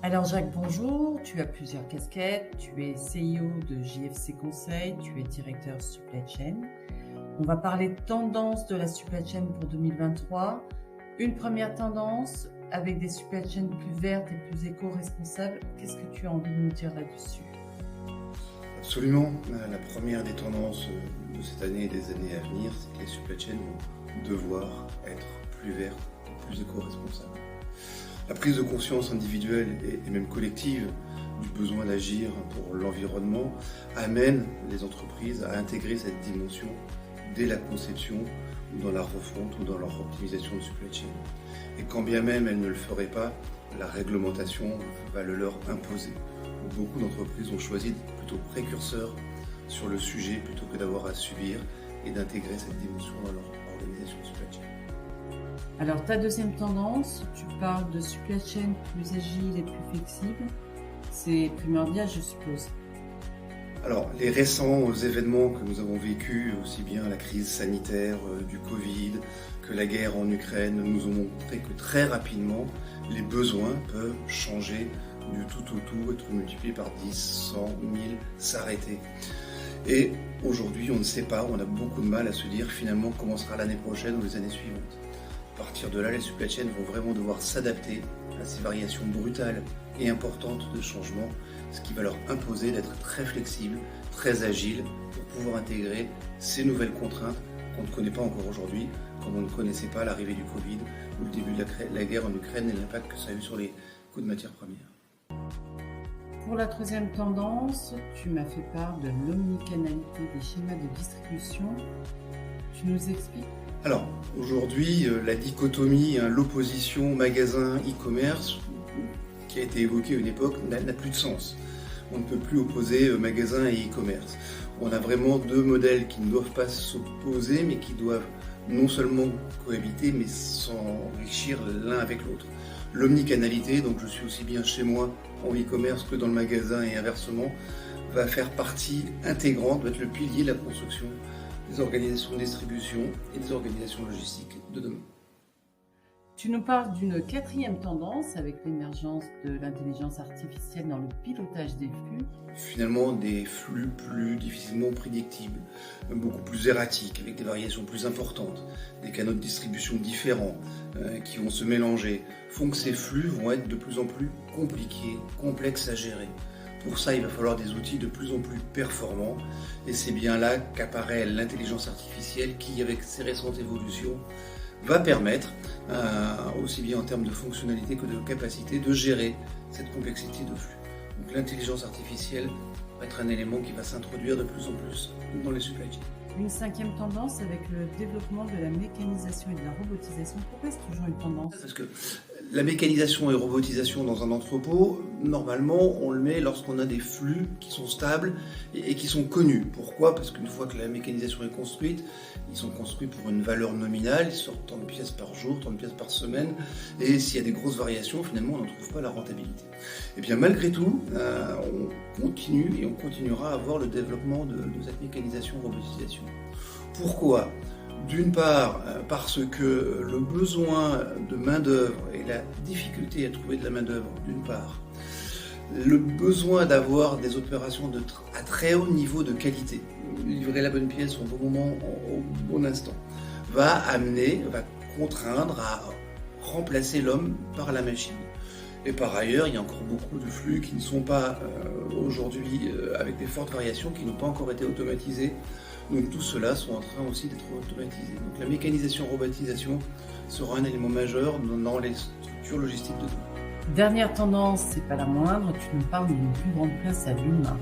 Alors Jacques, bonjour, tu as plusieurs casquettes, tu es CIO de JFC Conseil, tu es directeur supply chain. On va parler de tendance de la supply chain pour 2023. Une première tendance avec des supply chains plus vertes et plus éco-responsables. Qu'est-ce que tu as envie de nous dire là-dessus? Absolument. La première des tendances de cette année et des années à venir, c'est que les supply chains vont devoir être plus vertes et plus éco-responsables. La prise de conscience individuelle et même collective du besoin d'agir pour l'environnement amène les entreprises à intégrer cette dimension dès la conception ou dans la refonte ou dans leur optimisation de supply chain. Et quand bien même elles ne le feraient pas, la réglementation va le leur imposer. Beaucoup d'entreprises ont choisi d'être plutôt précurseurs sur le sujet plutôt que d'avoir à subir et d'intégrer cette dimension dans leur organisation de supply chain. Alors ta deuxième tendance, tu parles de supply chain plus agile et plus flexible. C'est primordial, je suppose. Alors, les récents événements que nous avons vécus, aussi bien la crise sanitaire du Covid que la guerre en Ukraine, nous ont montré que très rapidement, les besoins peuvent changer du tout au tout, être multipliés par 10, 100, 1000, s'arrêter. Et aujourd'hui, on ne sait pas, on a beaucoup de mal à se dire finalement comment sera l'année prochaine ou les années suivantes. À partir de là, les supply chains vont vraiment devoir s'adapter à ces variations brutales et importantes de changement, ce qui va leur imposer d'être très flexibles, très agiles pour pouvoir intégrer ces nouvelles contraintes qu'on ne connaît pas encore aujourd'hui, comme on ne connaissait pas l'arrivée du Covid ou le début de la guerre en Ukraine et l'impact que ça a eu sur les coûts de matières premières. Pour la troisième tendance, tu m'as fait part de l'omnicanalité des schémas de distribution. Tu nous expliques? Alors, aujourd'hui, la dichotomie, l'opposition magasin e-commerce, qui a été évoquée à une époque, n'a plus de sens. On ne peut plus opposer magasin et e-commerce. On a vraiment deux modèles qui ne doivent pas s'opposer, mais qui doivent non seulement cohabiter, mais s'enrichir l'un avec l'autre. L'omnicanalité, donc je suis aussi bien chez moi en e-commerce que dans le magasin et inversement, va faire partie intégrante, va être le pilier de la construction des organisations de distribution et des organisations logistiques de demain. Tu nous parles d'une quatrième tendance avec l'émergence de l'intelligence artificielle dans le pilotage des flux. Finalement, des flux plus difficilement prédictibles, beaucoup plus erratiques, avec des variations plus importantes, des canaux de distribution différents qui vont se mélanger, font que ces flux vont être de plus en plus compliqués, complexes à gérer. Pour ça, il va falloir des outils de plus en plus performants et c'est bien là qu'apparaît l'intelligence artificielle qui, avec ses récentes évolutions, va permettre, aussi bien en termes de fonctionnalité que de capacité, de gérer cette complexité de flux. Donc l'intelligence artificielle va être un élément qui va s'introduire de plus en plus dans les supply chains. Une cinquième tendance avec le développement de la mécanisation et de la robotisation. Pourquoi c'est toujours une tendance? Parce que la mécanisation et robotisation dans un entrepôt, normalement, on le met lorsqu'on a des flux qui sont stables et qui sont connus. Pourquoi? Parce qu'une fois que la mécanisation est construite, ils sont construits pour une valeur nominale, ils sortent tant de pièces par jour, tant de pièces par semaine, et s'il y a des grosses variations, finalement, on n'en trouve pas la rentabilité. Et bien malgré tout, on continue et on continuera à avoir le développement de cette mécanisation robotisation. Pourquoi? D'une part, parce que le besoin de main-d'œuvre et la difficulté à trouver de la main-d'œuvre, d'une part, le besoin d'avoir des opérations à très haut niveau de qualité, livrer la bonne pièce au bon moment, au bon instant, va contraindre à remplacer l'homme par la machine. Et par ailleurs, il y a encore beaucoup de flux qui ne sont pas aujourd'hui avec des fortes variations, qui n'ont pas encore été automatisés. Donc tout cela sont en train aussi d'être automatisés. Donc la mécanisation robotisation sera un élément majeur dans les structures logistiques de demain. Dernière tendance, c'est pas la moindre, tu nous parles d'une plus grande place à l'humain.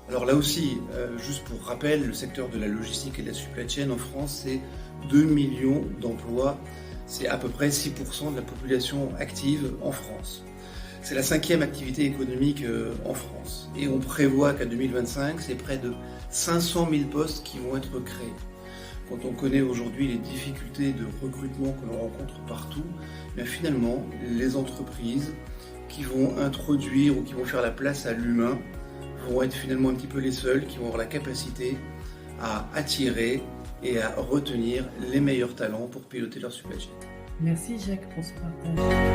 Alors là aussi, juste pour rappel, le secteur de la logistique et de la supply chain en France, c'est 2 millions d'emplois. C'est à peu près 6% de la population active en France. C'est la 5e activité économique en France. Et on prévoit qu'à 2025, c'est près de 500 000 postes qui vont être créés. Quand on connaît aujourd'hui les difficultés de recrutement que l'on rencontre partout, bien finalement, les entreprises qui vont introduire ou qui vont faire la place à l'humain vont être finalement un petit peu les seules qui vont avoir la capacité à attirer et à retenir les meilleurs talents pour piloter leur supply chain. Merci Jacques pour ce partage.